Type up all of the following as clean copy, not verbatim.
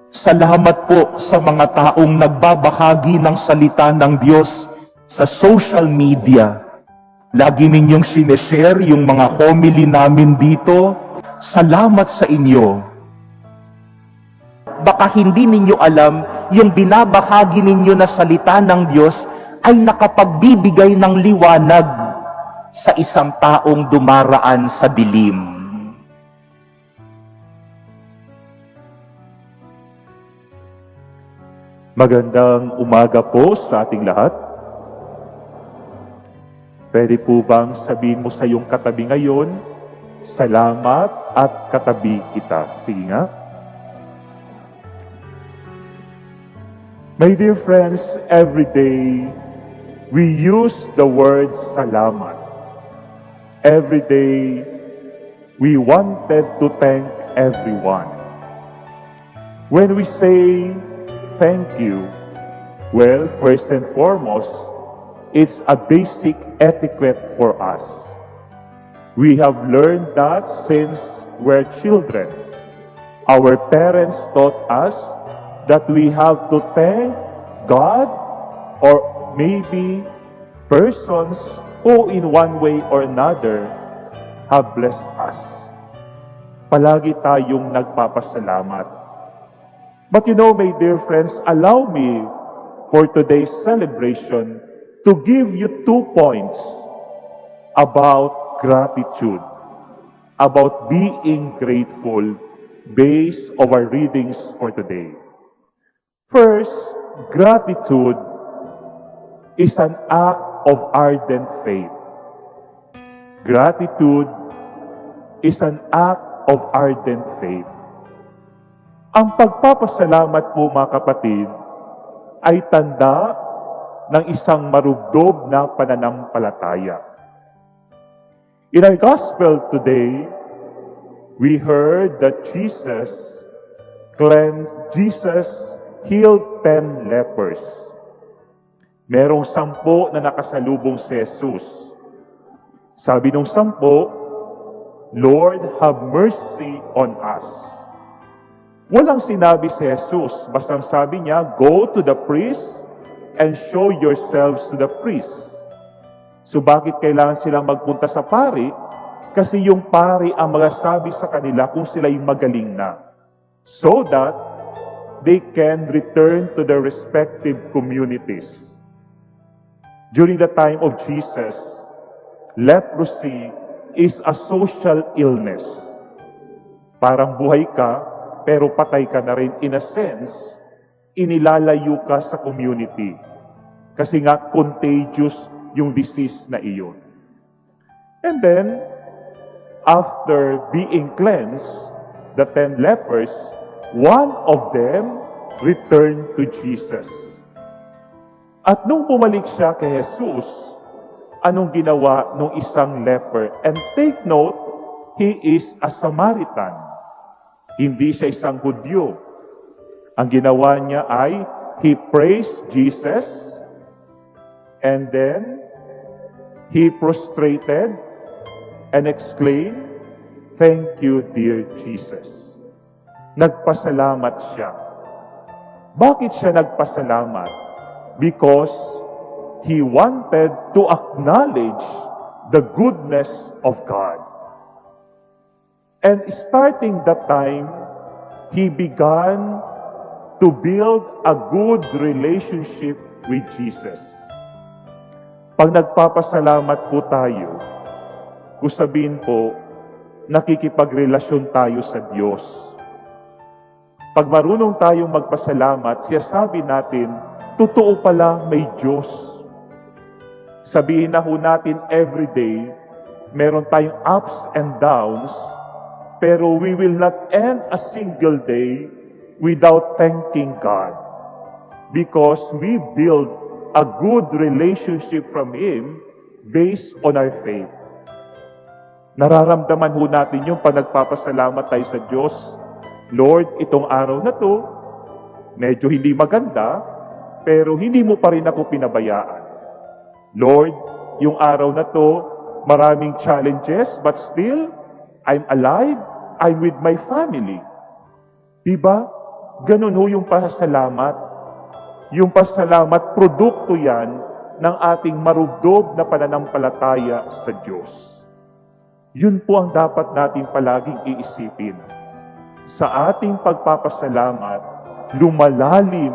Salamat po sa mga taong nagbabahagi ng salita ng Diyos sa social media. Lagi ninyong sineshare yung mga homily namin dito. Salamat sa inyo. Baka hindi ninyo alam, yung binabahagi ninyo na salita ng Diyos ay nakapagbibigay ng liwanag sa isang taong dumaraan sa dilim. Magandang umaga po sa ating lahat. Pwede po bang sabihin mo sa iyong katabi ngayon, salamat at katabi kita. Sige nga. My dear friends, every day we use the word salamat. Every day we wanted to thank everyone. When we say thank you, well, first and foremost, it's a basic etiquette for us. We have learned that since we're children. Our parents taught us that we have to thank God or maybe persons who in one way or another have blessed us. Palagi tayong nagpapasalamat. But you know, my dear friends, allow me for today's celebration to give you 2 points about gratitude, about being grateful based on our readings for today. First, gratitude is an act of ardent faith. Gratitude is an act of ardent faith. Ang pagpapasalamat po, mga kapatid, ay tanda ng isang marubdob na pananampalataya. In our gospel today, we heard that Jesus healed 10 lepers. Merong 10 na nakasalubong si Jesus. Sabi nung 10, Lord, have mercy on us. Walang sinabi si Jesus, basta sabi niya, go to the priest and show yourselves to the priest. So bakit kailangan silang magpunta sa pari? Kasi yung pari ang magasabi sa kanila kung sila'y magaling na. So that they can return to their respective communities. During the time of Jesus, leprosy is a social illness. Parang buhay ka, pero patay ka na rin. In a sense, inilalayo ka sa community. Kasi nga, contagious yung disease na iyon. And then, after being cleansed, the 10 lepers, one of them returned to Jesus. At nung bumalik siya kay Jesus, anong ginawa nung isang leper? And take note, he is a Samaritan. Hindi siya isang Hudyo. Ang ginawa niya ay, he praised Jesus, and then, he prostrated and exclaimed, thank you, dear Jesus. Nagpasalamat siya. Bakit siya nagpasalamat? Because he wanted to acknowledge the goodness of God. And starting that time, he began to build a good relationship with Jesus. Pag nagpapasalamat po tayo, kung sabihin po, nakikipagrelasyon tayo sa Diyos. Pag marunong tayong magpasalamat, siyasabi natin, totoo pala may Diyos. Sabihin na ho natin everyday, meron tayong ups and downs, pero we will not end a single day without thanking God. Because we build a good relationship from Him based on our faith. Nararamdaman ho natin yung pag nagpapasalamat tayo sa Diyos. Lord, itong araw na to, medyo hindi maganda, pero hindi mo pa rin ako pinabayaan. Lord, yung araw na to, maraming challenges, but still, I'm alive, I'm with my family. Diba? Ganun ho yung pasasalamat. Yung pasasalamat, produkto yan ng ating marugdog na pananampalataya sa Diyos. Yun po ang dapat natin palaging iisipin. Sa ating pagpapasalamat, lumalalim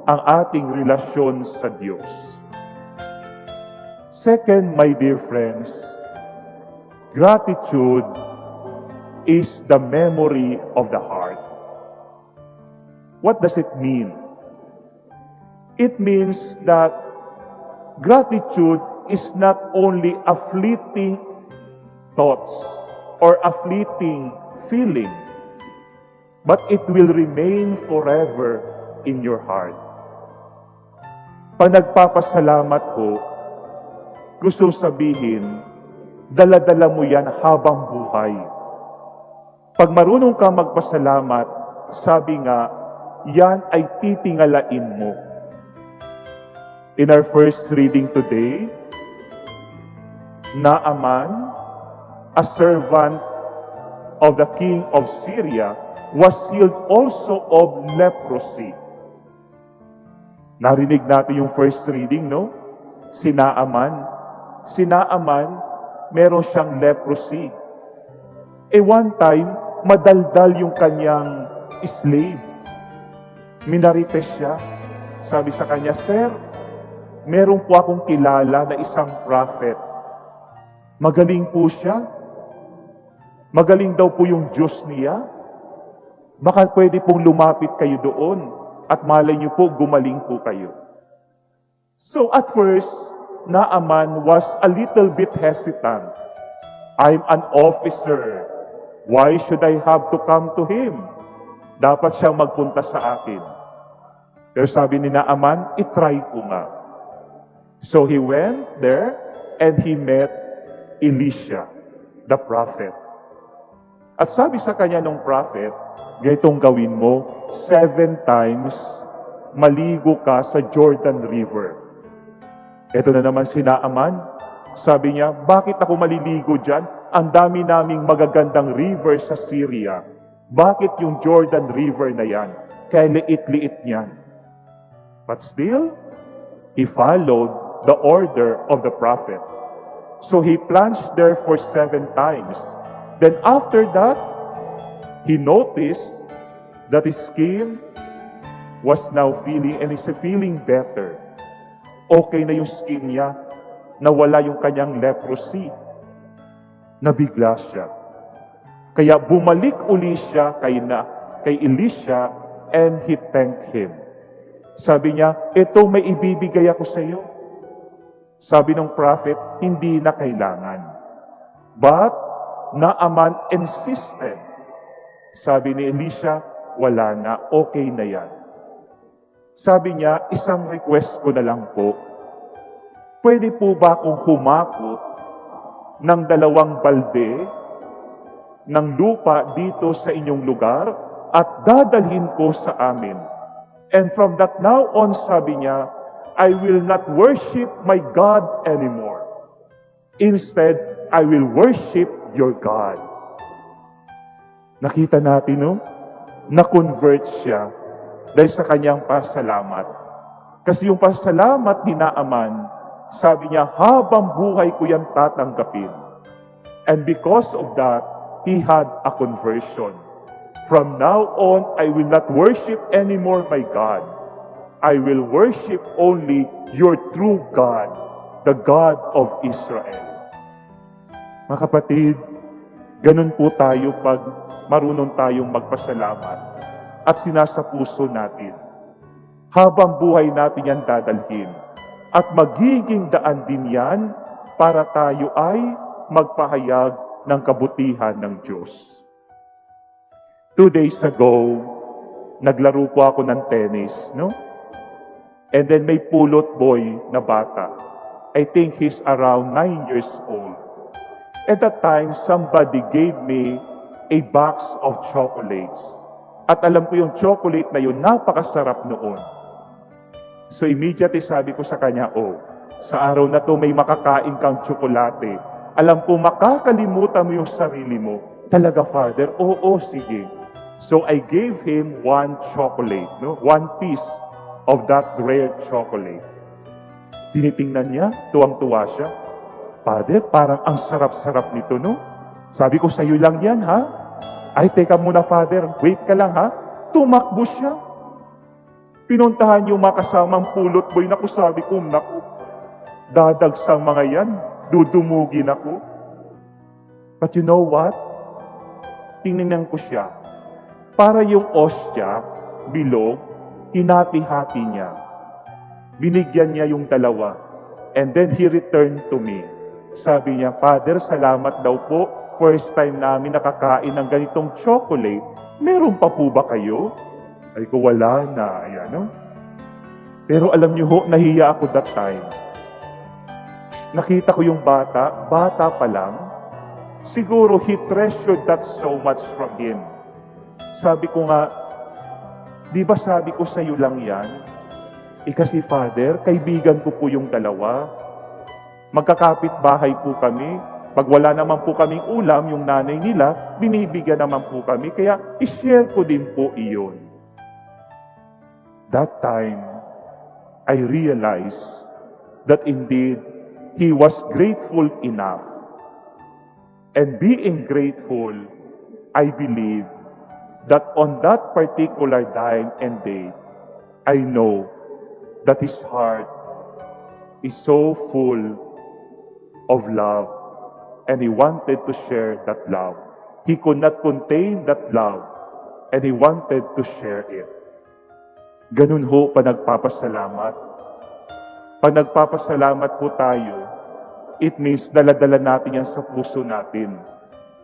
ang ating relasyon sa Diyos. Second, my dear friends, gratitude is the memory of the heart. What does it mean? It means that gratitude is not only a fleeting thoughts or a fleeting feeling, but it will remain forever in your heart. Pag nagpapasalamat ho, gusto sabihin, dala-dala mo yan habang buhay. Pag marunong ka magpasalamat, sabi nga, yan ay titingalain mo. In our first reading today, Naaman, a servant of the king of Syria, was healed also of leprosy. Narinig natin yung first reading, no? Si Naaman. Si Naaman, meron siyang leprosy. One time, madaldal yung kanyang slave. Minarites siya. Sabi sa kanya, Sir, meron po akong kilala na isang prophet. Magaling po siya. Magaling daw po yung Diyos niya. Baka pwede pong lumapit kayo doon at malay niyo po, gumaling po kayo. So at first, Naaman was a little bit hesitant. I'm an officer. Why should I have to come to him? Dapat siyang magpunta sa akin. Pero sabi ni Naaman, itry ko nga. So he went there and he met Elisha, the prophet. At sabi sa kanya ng prophet, ganitong gawin mo, 7 times maligo ka sa Jordan River. Ito na naman si Naaman. Sabi niya, bakit ako maliligo dyan? Ang dami naming magagandang river sa Syria. Bakit yung Jordan River na yan? Kaya liit-liit niyan. But still, he followed the order of the prophet. So he plunged there for 7 times. Then after that, he noticed that his skin was now feeling, and is feeling better. Okay na yung skin niya, nawala yung kanyang leprosy. Nabigla siya. Kaya bumalik uli siya kay Elisha and he thanked him. Sabi niya, ito may ibibigay ako sa iyo. Sabi ng prophet, hindi na kailangan. But Naaman insisted. Sabi ni Elisha, wala na, okay na yan. Sabi niya, isang request ko na lang po. Pwede po ba akong humakot ng 2 balde ng lupa dito sa inyong lugar at dadalhin ko sa amin? And from that now on, sabi niya, I will not worship my God anymore. Instead, I will worship your God. Nakita natin, no? Na-convert siya dahil sa kanyang pasalamat. Kasi yung pasalamat ni Naaman, sabi niya, habang buhay ko yan tatanggapin. And because of that, he had a conversion. From now on, I will not worship anymore my God. I will worship only your true God, the God of Israel. Mga kapatid, ganun po tayo pag marunong tayong magpasalamat at sinasa puso natin. Habang buhay natin yan dadalhin at magiging daan din yan para tayo ay magpahayag ng kabutihan ng Diyos. 2 days ago, naglaro po ako ng tennis, no? And then may pulot boy na bata. I think he's around 9 years old. At that time, somebody gave me a box of chocolates. At alam ko yung chocolate na yun, napakasarap noon. So immediately sabi ko sa kanya, sa araw na to may makakain kang tsokolate. Alam ko makakalimutan mo yung sarili mo. Talaga, Father? Oo, sige. So I gave him one chocolate, no? One piece of that rare chocolate. Tinitingnan niya, tuwang-tuwa siya. Father, parang ang sarap-sarap nito, no? Sabi ko, sa'yo lang yan, ha? Ay, teka muna, Father. Wait ka lang, ha? Tumakbo siya. Pinuntahan yung mga kasamang pulot boy. Naku, sabi ko, naku, dadagsang mga yan. Dudumugin ako. But you know what? Tingnan ko siya. Para yung ostya, bilog, hinati-hati niya. Binigyan niya yung dalawa. And then he returned to me. Sabi niya, Father, salamat daw po. First time namin nakakain ng ganitong chocolate. Meron pa po ba kayo? Ay ko, wala na. Ayan, no? Pero alam niyo ho, nahiya ako that time. Nakita ko yung bata pa lang. Siguro he treasured that so much from him. Sabi ko nga, di ba sabi ko sa iyo lang yan? Kasi Father, kaibigan ko po yung dalawa. Magkakapit bahay po kami. Pag wala naman po kaming ulam, yung nanay nila, binibigyan naman po kami. Kaya ishare ko din po iyon. That time, I realized that indeed, he was grateful enough. And being grateful, I believe that on that particular time and day, I know that his heart is so full of love, and he wanted to share that love. He could not contain that love, and he wanted to share it. Ganun ho pa nagpapasalamat. Pag nagpapasalamat po tayo, it means dala-dala natin yan sa puso natin.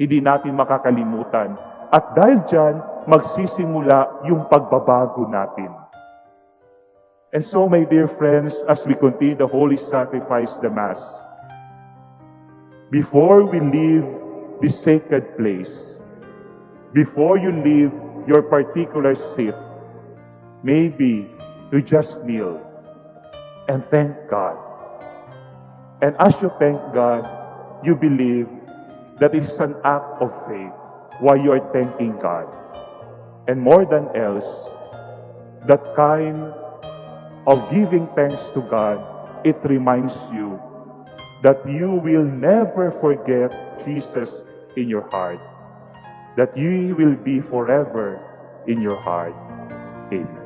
Hindi natin makakalimutan. At dahil dyan, magsisimula yung pagbabago natin. And so, my dear friends, as we continue the Holy Sacrifice, the Mass, before we leave this sacred place, before you leave your particular seat, maybe you just kneel and thank God. And as you thank God, you believe that it is an act of faith while you are thanking God. And more than else, that kind of giving thanks to God, it reminds you that you will never forget Jesus in your heart, that He will be forever in your heart. Amen.